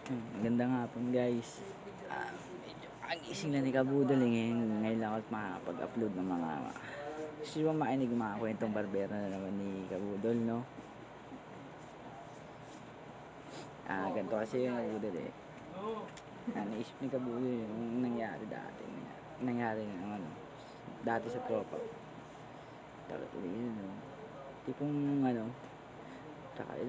Magandang hapon guys. Medyo kagising lang ni Kabudol ngayon lang ako makakapag-upload ng mga gusto nyo ba makinig mga kwentong barbero na naman ni Kabudol, no? Ganito kasi yung Kabudol naisip ni Kabudol yung nangyari ng dati sa tropa. Talaga yun, no? Tipong tsaka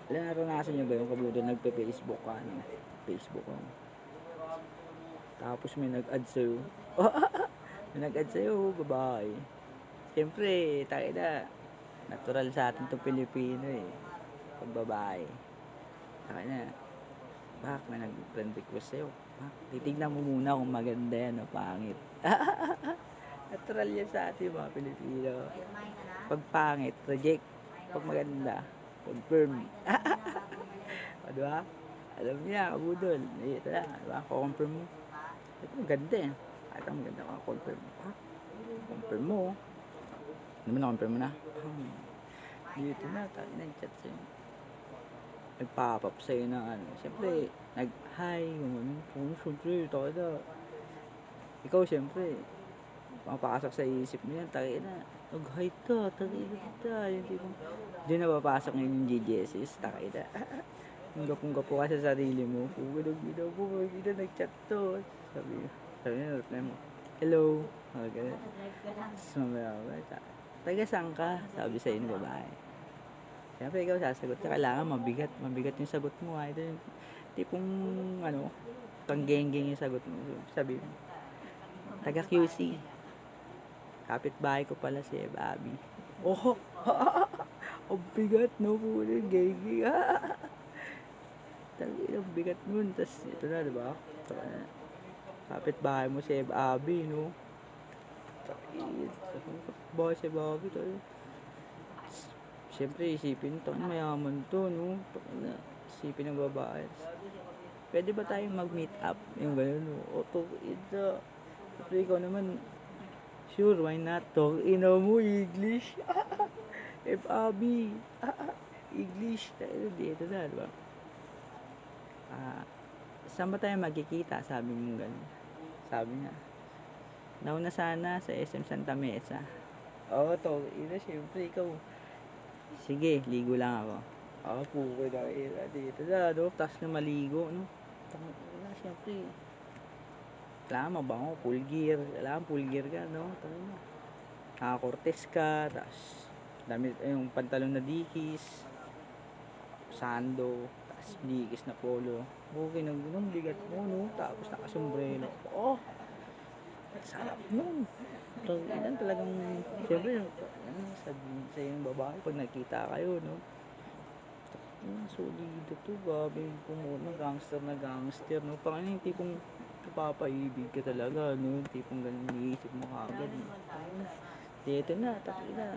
naranasan nyo ba yung Kabudol nagpe-Facebook ka, no? Facebook ka. Tapos may nag-add sa'yo. May nag-add sa'yo, babae. Siyempre, tayo na. Natural sa atin itong Pilipino pag babae. Tayo na. Bak, may nag-friend request sa'yo. Bak, titignan mo muna kung maganda yan o pangit. Natural yan sa atin mga Pilipino. Pag pangit, reject. Pag maganda, confirm. O, diba? Alam niya, Kabudol. Ito na, diba? Confirm mo. Ito maganda Kahit ang maganda ka, confirm mo. Confirm mo. Ano mo na-confirm mo na? Dito na, tayo na yung chat sa'yo. Nag-pop up sa'yo na Siyempre, nag-hi. Siyempre, tayo na. Ikaw, siyempre, mapapasok sa isip mo yan, tayo na. Nag-hi ta, tayo na. Yung tipong, di na papasok ngayon yung GGSS, tayo na. Yung gapong-gapo ka sa sarili mo. Gina po, nag-chat to. Sabi niya, reply mo, hello. Okay. So, taga saan ka? Sabi sa'yo ng babae. Siyempre, ikaw sasagot ka. Kailangan mabigat yung sagot mo. Ito yung tipong, panggeng-geng yung sagot mo. Sabi mo, taga QC. Kapit-bahay ko pala si Bobby. Oh, ang bigat, no? Puro geng-geng. Ang bigat nun. Tapos, ito na, diba? Kapit-bahay mo si Abby, no? Bahay si Bobby, tayo. Siyempre, isipin to, mayaman to, no? Isipin ng babae. Pwede ba tayong mag-meet up? Yung gano'n, no? O, to, ito. Siyempre, ikaw naman, sure, why not? To, mo, English. Abby. English. Tayo, dito na, diba? Saan ba tayo magkikita? Sabi mo gano'n. Sabi niya, nauna sana sa SM Santa Mesa. Oo, to, siyempre, ikaw. Sige, ligo lang ako. Pukoy na dito na, no? Tapos na maligo, no? Siyempre, kailangan mabango, full gear. Kailangan full gear ka, no? Nakakortes ka, tapos damit, yung pantalon na dikis, sando, tapos dikis na polo. Okay, nang bigat mo, no? Tapos nakasombrero. Sarap nun. So, yan talagang, siyempre, sabihin sa yung babae pag nakita kayo, no? Solido to, babe. Pumunta, gangster na gangster, no? Parang yung tipong papaibig ka talaga, no? Tipong ganun iisip mo kagad. Dito na, tapos na.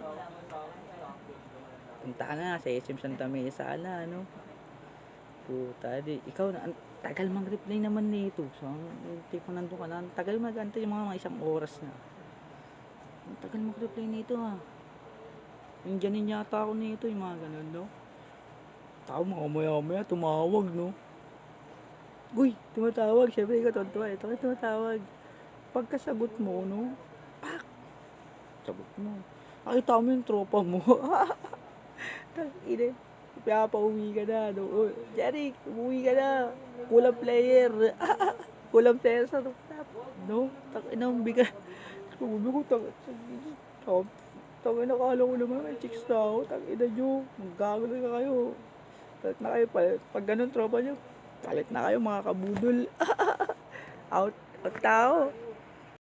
Punta ka na sa SM Santa Mesa na, no? Puta, ikaw na, tagal mag-reply naman nito. So, tipong nandun ka na, tagal mag-antay yung mga isang oras na. Ang tagal mag-reply nito, Yung dyanin yata ako nito, yung mga ganun, no? Tao, mga maya-maya, tumawag, no? Uy, tumatawag. Siyempre, ikaw tonto. Ito, tumatawag. Pagkasagot mo, no? Pak! Sagot mo. Nakita mo yung tropa mo. Tangina. Pinapauwi ka na, no? Jerry, umuwi ka na. Kulang player. Kulang player sa rooftop. No? Tangina, ang bigat. Sabi ko, tangina, kala ko naman, may chicks na ako. Tangina nyo, maggago na kayo. Palit na kayo, pag ganun tropa nyo, palit na kayo mga Kabudol. Out tao.